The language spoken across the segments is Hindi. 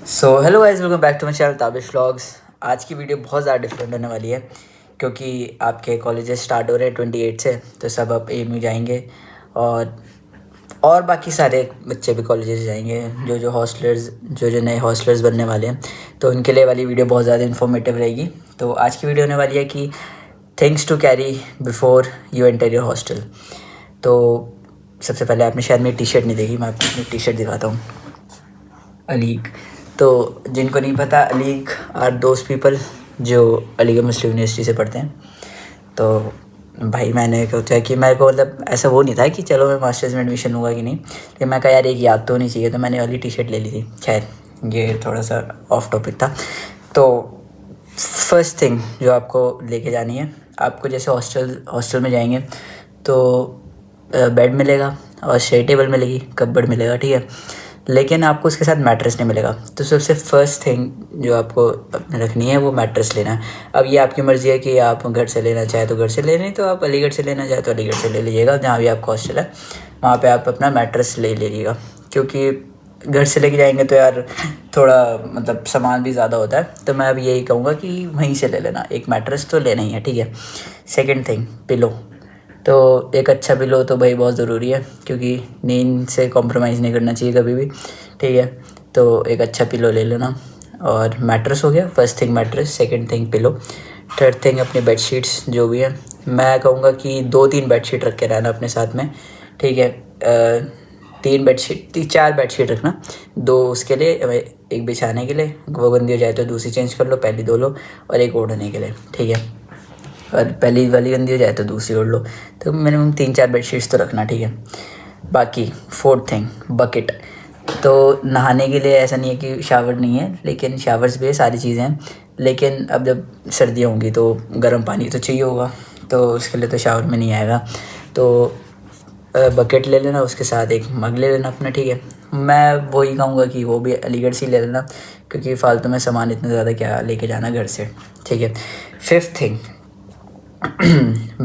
So hello guys, welcome back to my channel Tabish vlogs. आज की वीडियो बहुत ज़्यादा डिफरेंट होने वाली है क्योंकि आपके कॉलेजेस स्टार्ट हो रहे हैं 28 से। तो सब अब एम जाएंगे और बाकी सारे बच्चे भी कॉलेजेस जाएंगे, जो हॉस्टलर्स जो नए हॉस्टलर्स बनने वाले हैं। तो उनके लिए वाली वीडियो बहुत ज़्यादा इन्फॉर्मेटिव रहेगी। तो आज की वीडियो होने वाली है कि things to carry before you enter your hostel. तो सबसे पहले आपने शायद मेरी टी शर्ट नहीं देखी, मैं आपको अपनी टी शर्ट दिखाता हूँ। अलीग, तो जिनको नहीं पता, अलीग आर दोज पीपल जो अलीगढ़ मुस्लिम यूनिवर्सिटी से पढ़ते हैं। तो भाई मैंने सोचा कि मेरे को मतलब ऐसा वो नहीं था कि चलो मैं मास्टर्स में एडमिशन लूँगा कि नहीं, लेकिन मैं कहा यार एक याद तो होनी चाहिए, तो मैंने वाली टी शर्ट ले ली थी। खैर ये थोड़ा सा ऑफ टॉपिक था। तो फर्स्ट थिंग जो आपको लेके जानी है, आपको जैसे हॉस्टल में जाएंगे तो बेड मिलेगा और स्टडी टेबल मिलेगी, कपबोर्ड मिलेगा, ठीक है। लेकिन आपको उसके साथ मैट्रेस नहीं मिलेगा। तो सबसे फर्स्ट थिंग जो आपको अपने रखनी है वो मैट्रेस लेना है। अब ये आपकी मर्ज़ी है कि आप घर से लेना चाहे तो घर से ले, नहीं तो आप अलीगढ़ से लेना चाहे तो अलीगढ़ से ले लीजिएगा। जहाँ भी आपका हॉस्टल है वहाँ पे आप अपना मैट्रेस ले लीजिएगा, क्योंकि घर से लेके जाएंगे तो यार थोड़ा मतलब सामान भी ज़्यादा होता है। तो मैं अब यही कहूँगा कि वहीं से ले लेना, एक मैट्रेस तो लेना ही है, ठीक है। Second thing, pillow. तो एक अच्छा पिलो तो भाई बहुत ज़रूरी है, क्योंकि नींद से कॉम्प्रोमाइज़ नहीं करना चाहिए कभी भी, ठीक है। तो एक अच्छा पिलो ले लेना। और मैट्रेस हो गया, first thing mattress, second thing pillow, third thing अपनी बेडशीट्स जो भी है। मैं कहूँगा कि 2-3 बेडशीट रख के रहना अपने साथ में, ठीक है। 4 बेडशीट रखना, 2 उसके लिए, एक बिछाने के लिए, वो गंदी हो जाए तो दूसरी चेंज कर लो, पहली धो लो, और एक ओढ़ने के लिए, ठीक है। और पहली वाली गंदी हो जाए तो दूसरी ओढ़ लो। तो मिनिमम 3-4 बेडशीट्स तो रखना, ठीक है। बाकी फोर्थ थिंग, बकेट। तो नहाने के लिए ऐसा नहीं है कि शावर नहीं है, लेकिन शावर्स भी है, सारी चीज़ें हैं। लेकिन अब जब सर्दियाँ होंगी तो गर्म पानी तो चाहिए होगा, तो उसके लिए तो शावर में नहीं आएगा। तो बकेट ले लेना, उसके साथ एक मग ले लेना अपना, ठीक है। मैं वही कहूँगा कि वो भी अलीगढ़ से ले लेना, क्योंकि फालतू में सामान इतना ज़्यादा क्या लेके जाना घर से, ठीक है। फिफ्थ थिंग,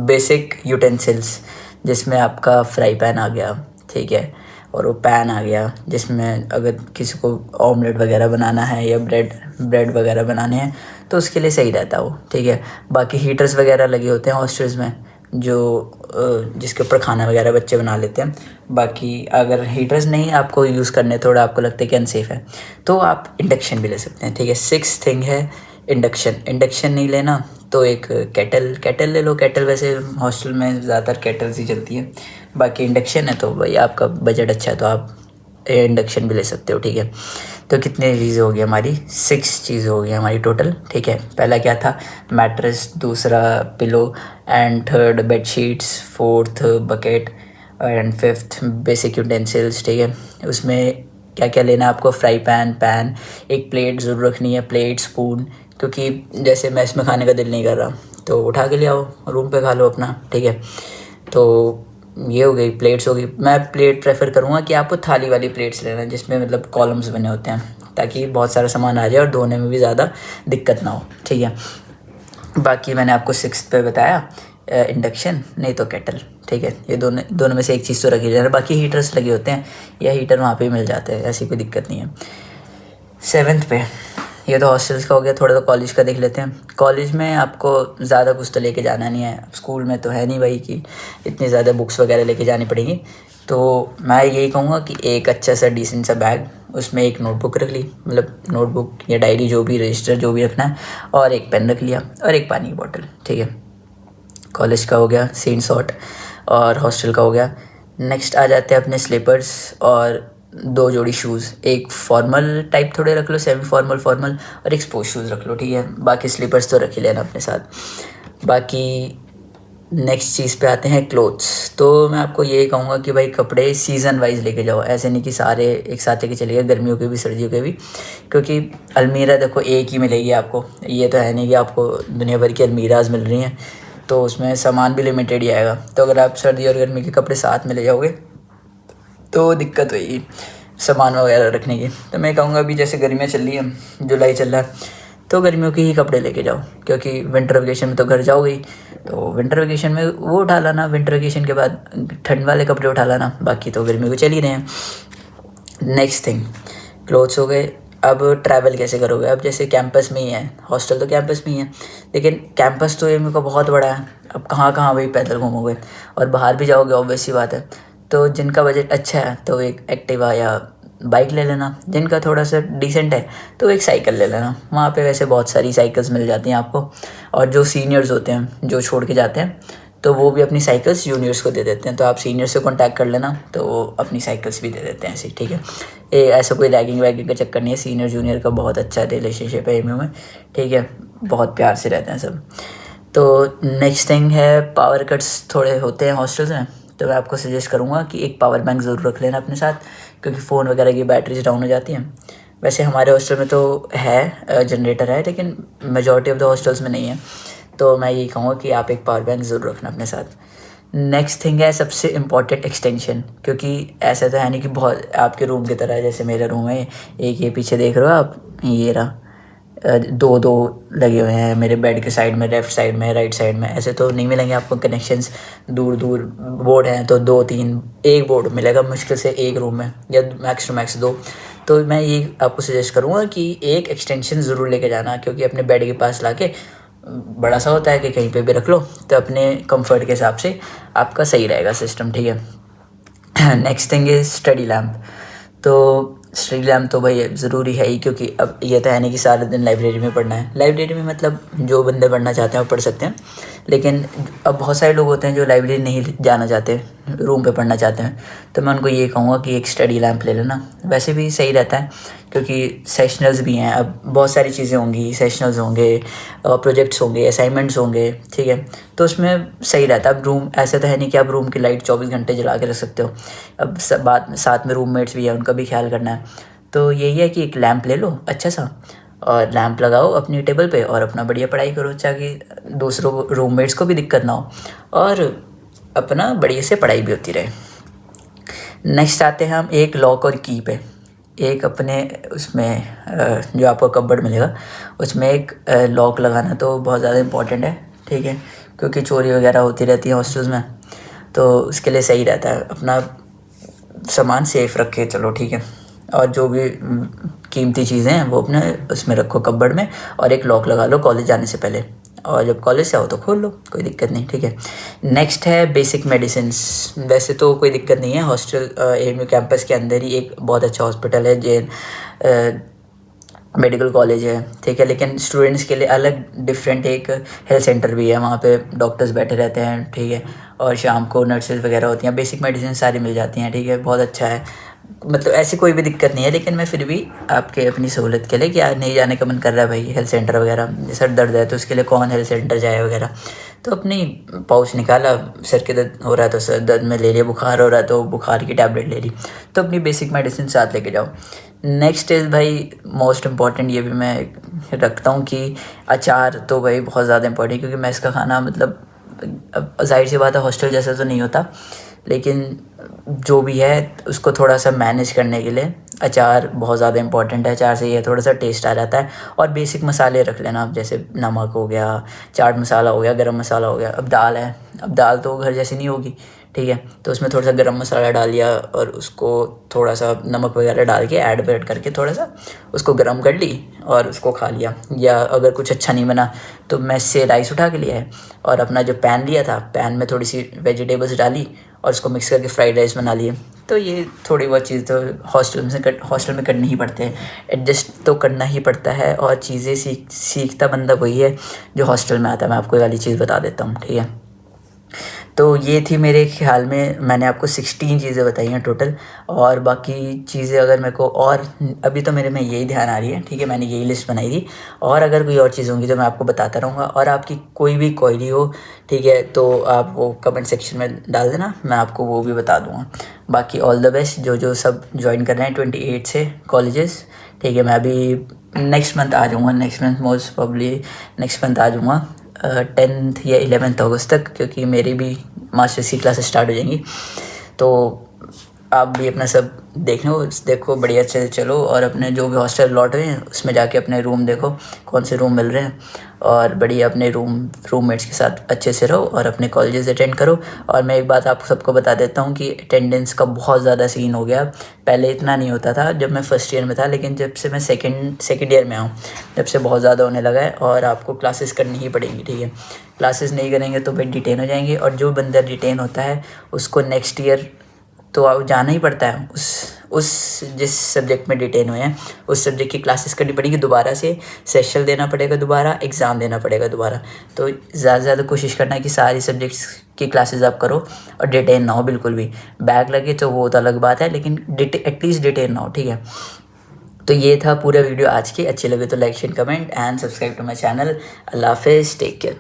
बेसिक यूटेंसिल्स, जिसमें आपका फ्राई पैन आ गया, ठीक है, और वो पैन आ गया जिसमें अगर किसी को ऑमलेट वगैरह बनाना है या ब्रेड वगैरह बनाने हैं तो उसके लिए सही रहता है वो, ठीक है। बाकी हीटर्स वगैरह लगे होते हैं हॉस्टल्स में, जो जिसके ऊपर खाना वगैरह बच्चे बना लेते हैं। बाकी अगर हीटर्स नहीं आपको यूज़ करने, थोड़ा आपको लगता है कि अनसेफ़ है, तो आप इंडक्शन भी ले सकते हैं, ठीक है। सिक्स थिंग है इंडक्शन नहीं लेना तो एक केटल ले लो। केटल वैसे हॉस्टल में ज़्यादातर केटल्स ही चलती है। बाकी इंडक्शन है तो भाई आपका बजट अच्छा है तो आप इंडक्शन भी ले सकते हो, ठीक है। तो कितनी चीज़ें हो गई हमारी, 6 चीज़ें हो गई हमारी टोटल, ठीक है। पहला क्या था, मैट्रेस, दूसरा pillow, and third bedsheets, fourth bucket, and fifth basic utensils, ठीक है। उसमें क्या क्या लेना है आपको, फ्राई पैन, एक प्लेट ज़रूर रखनी है, प्लेट, स्पून, क्योंकि जैसे मैस में खाने का दिल नहीं कर रहा तो उठा के ले आओ, रूम पे खा लो अपना, ठीक है। तो ये हो गई, प्लेट्स हो गई। मैं प्लेट प्रेफर करूँगा कि आपको थाली वाली प्लेट्स लेना, जिसमें मतलब कॉलम्स बने होते हैं, ताकि बहुत सारा सामान आ जाए और धोने में भी ज़्यादा दिक्कत ना हो, ठीक है। बाकी मैंने आपको सिक्स्थ पे बताया इंडक्शन नहीं तो केटल, ठीक है। ये दोनों में से एक चीज़ तो रखी जाए। बाकी हीटर्स लगे होते हैं या हीटर वहाँ पे मिल जाते हैं, ऐसी कोई दिक्कत नहीं है। सेवन्थ पे, ये तो हॉस्टल्स का हो गया। थोड़ा तो कॉलेज का देख लेते हैं। कॉलेज में आपको ज़्यादा कुछ तो लेके जाना नहीं है, स्कूल में तो है नहीं भाई कि इतनी ज़्यादा बुक्स वगैरह लेके जानी पड़ेंगी। तो मैं यही कहूँगा कि एक अच्छा सा डिसेंट सा बैग, उसमें एक नोटबुक रख ली, मतलब नोटबुक या डायरी जो भी, रजिस्टर जो भी रखना है, और एक पेन रख लिया और एक पानी की बोतल, ठीक है। कॉलेज का हो गया सीन शॉट और हॉस्टल का हो गया। नेक्स्ट आ जाते हैं अपने स्लीपर्स और 2 जोड़ी शूज़, एक फॉर्मल टाइप थोड़े रख लो, सेमी फॉर्मल, और एक स्पोर्ट्स शूज़ रख लो, ठीक है। बाकी स्लीपर्स तो रख ही लेना अपने साथ। बाकी नेक्स्ट चीज़ पे आते हैं, क्लोथ्स। तो मैं आपको यही कहूँगा कि भाई कपड़े सीज़न वाइज लेके जाओ, ऐसे नहीं कि सारे एक साथ लेके चलिए, गर्मियों के भी सर्दियों के भी, क्योंकि अलमीरा देखो एक ही मिलेगी आपको, ये तो है नहीं कि आपको दुनिया भर की अलमीराज मिल रही हैं, तो उसमें सामान भी लिमिटेड ही आएगा। तो अगर आप सर्दी और गर्मी के कपड़े साथ में ले जाओगे तो दिक्कत होगी सामान वगैरह रखने की। तो मैं कहूँगा अभी जैसे गर्मियाँ चल रही हैं, जुलाई चल रहा है, तो गर्मियों के ही कपड़े लेके जाओ, क्योंकि विंटर वेकेशन में तो घर जाओगे ही, तो विंटर वेकेशन में वो उठा लाना, विंटर वेकेशन के बाद ठंड वाले कपड़े उठा लाना, बाकी तो गर्मी को चल ही रहे हैं। नेक्स्ट थिंग, क्लोथ्स हो गए। अब ट्रैवल कैसे करोगे? अब जैसे कैंपस में ही है, हॉस्टल तो कैंपस में ही है, लेकिन कैंपस तो एम का बहुत बड़ा है। अब कहाँ कहाँ भाई पैदल घूमोगे, और बाहर भी जाओगे, ऑब्वियस सी बात है। तो जिनका बजट अच्छा है तो एक एक्टिवा या बाइक ले लेना, जिनका थोड़ा सा डिसेंट है तो एक साइकिल ले लेना। वहाँ पे वैसे बहुत सारी साइकिल्स मिल जाती हैं आपको, और जो सीनियर्स होते हैं जो छोड़ के जाते हैं तो वो भी अपनी साइकिल्स जूनियर्स को दे देते हैं। तो आप सीनियर से कांटेक्ट कर लेना, तो वो अपनी साइकिल्स भी दे देते हैं ऐसे, ठीक है। ये ऐसा कोई रैगिंग वैगिंग का चक्कर नहीं है, सीनियर जूनियर का बहुत अच्छा रिलेशनशिप है एमयू में, ठीक है, बहुत प्यार से रहते हैं सब। तो नेक्स्ट थिंग है, पावर कट्स थोड़े होते हैं हॉस्टल्स में, तो मैं आपको सजेस्ट करूँगा कि एक पावर बैंक ज़रूर रख लेना अपने साथ, क्योंकि फ़ोन वगैरह की बैटरीज डाउन हो जाती हैं। वैसे हमारे हॉस्टल में तो है जनरेटर है, लेकिन मेजॉरिटी ऑफ द हॉस्टल्स में नहीं है, तो मैं यही कहूँगा कि आप एक पावर बैंक ज़रूर रखना अपने साथ। नेक्स्ट थिंग है सबसे इम्पॉर्टेंट, एक्सटेंशन, क्योंकि ऐसा तो है नहीं कि बहुत आपके रूम की तरह है, जैसे मेरा रूम है, एक ये पीछे देख रहे हो आप, ये रहा, दो दो लगे हुए हैं मेरे बेड के साइड में, लेफ़्ट साइड में, राइट साइड में, ऐसे तो नहीं मिलेंगे आपको कनेक्शंस। दूर दूर बोर्ड हैं तो 2-3, एक बोर्ड मिलेगा मुश्किल से एक रूम में, या मैक्स टू मैक्स 2। तो मैं ये आपको सजेस्ट करूँगा कि एक एक्सटेंशन ज़रूर लेके जाना, क्योंकि अपने बेड के पास लाके, बड़ा सा होता है कि कहीं पे भी रख लो, तो अपने कंफर्ट के हिसाब से आपका सही रहेगा सिस्टम, ठीक है। Next thing is study lamp. तो स्टडी लैम्प तो भाई ज़रूरी है ही, क्योंकि अब ये तो है नहीं कि सारे दिन लाइब्रेरी में पढ़ना है। लाइब्रेरी में मतलब जो बंदे पढ़ना चाहते हैं वो पढ़ सकते हैं, लेकिन अब बहुत सारे लोग होते हैं जो लाइब्रेरी नहीं जाना चाहते, रूम पे पढ़ना चाहते हैं, तो मैं उनको ये कहूँगा कि एक स्टडी लैम्प ले लेना। वैसे भी सही रहता है, क्योंकि सेशनल्स भी हैं, अब बहुत सारी चीज़ें होंगी, सेशनल्स होंगे, प्रोजेक्ट्स होंगे, असाइनमेंट्स होंगे, ठीक है, तो उसमें सही रहता है। अब रूम ऐसे तो है नहीं कि आप रूम की लाइट 24 घंटे जला के रख सकते हो, अब सब बात साथ में रूममेट्स भी है, उनका भी ख्याल करना है। तो यही है कि एक लैम्प ले लो अच्छा सा, और लैम्प लगाओ अपनी टेबल पे और अपना बढ़िया पढ़ाई करो, ताकि दूसरों रूममेट्स को भी दिक्कत ना हो और अपना बढ़िया से पढ़ाई भी होती रहे। नेक्स्ट आते हैं हम एक लॉक और की पे। एक अपने उसमें जो आपको कपबोर्ड मिलेगा उसमें एक लॉक लगाना तो बहुत ज़्यादा इम्पोर्टेंट है, ठीक है, क्योंकि चोरी वगैरह होती रहती है हॉस्टल्स में, तो उसके लिए सही रहता है अपना सामान सेफ रखे चलो, ठीक है। और जो भी कीमती चीज़ें हैं वो अपने उसमें रखो कपबोर्ड में, और एक लॉक लगा लो कॉलेज जाने से पहले, और जब कॉलेज से आओ तो खोल लो, कोई दिक्कत नहीं, ठीक है। नेक्स्ट है बेसिक मेडिसिन्स। वैसे तो कोई दिक्कत नहीं है, हॉस्टल एमयू कैंपस के अंदर ही एक बहुत अच्छा हॉस्पिटल है, जैन मेडिकल कॉलेज है, ठीक है, लेकिन स्टूडेंट्स के लिए अलग डिफरेंट एक हेल्थ सेंटर भी है, वहाँ पे डॉक्टर्स बैठे रहते हैं, ठीक है, और शाम को नर्सेज वगैरह होती हैं, बेसिक मेडिसिन सारी मिल जाती हैं, ठीक है, बहुत अच्छा है, मतलब ऐसी कोई भी दिक्कत नहीं है। लेकिन मैं फिर भी आपके अपनी सहूलत के लिए, कि नहीं जाने का मन कर रहा है भाई हेल्थ सेंटर वगैरह, सर दर्द है तो उसके लिए कौन हेल्थ सेंटर जाए वगैरह, तो अपनी पाउच निकाला, सर के दर्द हो रहा है तो सर दर्द में ले लिया, बुखार हो रहा है तो बुखार की टैबलेट ले ली, तो अपनी बेसिक मेडिसिन साथ लेके जाओ। नेक्स्ट इज़ भाई मोस्ट इम्पॉर्टेंट, ये भी मैं रखता हूँ कि अचार तो भाई बहुत ज़्यादा इम्पॉर्टेंट है, क्योंकि मैस का खाना मतलब अब जाहिर सी बात है हॉस्टल जैसा तो नहीं होता, लेकिन जो भी है उसको थोड़ा सा मैनेज करने के लिए अचार बहुत ज़्यादा इंपॉर्टेंट है। अचार से ये थोड़ा सा टेस्ट आ जाता है। और बेसिक मसाले रख लेना आप, जैसे नमक हो गया, चाट मसाला हो गया, गरम मसाला हो गया। अब दाल है, अब दाल तो घर जैसी नहीं होगी, ठीक है, तो उसमें थोड़ा सा गरम मसाला डाल लिया और उसको थोड़ा सा नमक वगैरह डाल के ऐड करके थोड़ा सा उसको गरम कर ली और उसको खा लिया। या अगर कुछ अच्छा नहीं बना तो मैस से राइस उठा के लिया है और अपना जो पैन लिया था, पैन में थोड़ी सी वेजिटेबल्स डाली और उसको मिक्स करके फ्राइड राइस बना लिए। तो ये थोड़ी बहुत चीज़ तो हॉस्टल में करनी ही पड़ते हैं, एडजस्ट तो करना ही पड़ता है। और चीज़ें सीखता बंदा वही है जो हॉस्टल में आता है। मैं आपको ये वाली चीज़ बता देता हूँ, ठीक है। तो ये थी मेरे ख्याल में, मैंने आपको 16 चीज़ें बताई हैं टोटल। और बाकी चीज़ें अगर मेरे को, और अभी तो मेरे में यही ध्यान आ रही है, ठीक है, मैंने यही लिस्ट बनाई थी। और अगर कोई और चीज़ होंगी तो मैं आपको बताता रहूँगा। और आपकी कोई भी क्वेरी हो, ठीक है, तो आप वो कमेंट सेक्शन में डाल देना, मैं आपको वो भी बता दूँगा। बाकी ऑल द बेस्ट जो सब ज्वाइन कर रहे हैं 28 से कॉलेजेस, ठीक है। मैं अभी नेक्स्ट मंथ आ जाऊँगा, next month most probably next month आ जाऊँगा 10th या 11th अगस्त तक, क्योंकि मेरी भी मास्टर्स की क्लासेस स्टार्ट हो जाएंगी। तो आप भी अपना सब देखो बढ़िया से चलो, और अपने जो भी हॉस्टल लौट रहे हैं उसमें जाके अपने रूम देखो कौन से रूम मिल रहे हैं, और बढ़िया अपने रूममेट्स के साथ अच्छे से रहो और अपने कॉलेजेस अटेंड करो। और मैं एक बात आप सबको बता देता हूँ कि अटेंडेंस का बहुत ज़्यादा सीन हो गया। पहले इतना नहीं होता था जब मैं फर्स्ट ईयर में था, लेकिन जब से मैं सेकेंड ईयर में आऊँ जब से बहुत ज़्यादा होने लगा है। और आपको क्लासेस करनी ही पड़ेंगी, ठीक है। क्लासेस नहीं करेंगे तो भाई डिटेन हो जाएंगे, और जो बंदा डिटेन होता है उसको नेक्स्ट ईयर तो आप जाना ही पड़ता है, उस जिस सब्जेक्ट में डिटेन हुए हैं उस सब्जेक्ट की क्लासेस करनी पड़ेगी दोबारा से, सेशनल देना पड़ेगा दोबारा, एग्ज़ाम देना पड़ेगा दोबारा। तो ज़्यादा से ज़्यादा कोशिश करना है कि सारी सब्जेक्ट्स की क्लासेस आप करो और डिटेन ना हो बिल्कुल भी। बैक लगे तो वो तो अलग बात है, लेकिन एटलीस्ट डिटेन ना हो, ठीक है। तो ये था पूरा वीडियो आज की। अच्छी लगे तो like share comment and subscribe to my channel. अल्लाह हाफिज़, टेक केयर।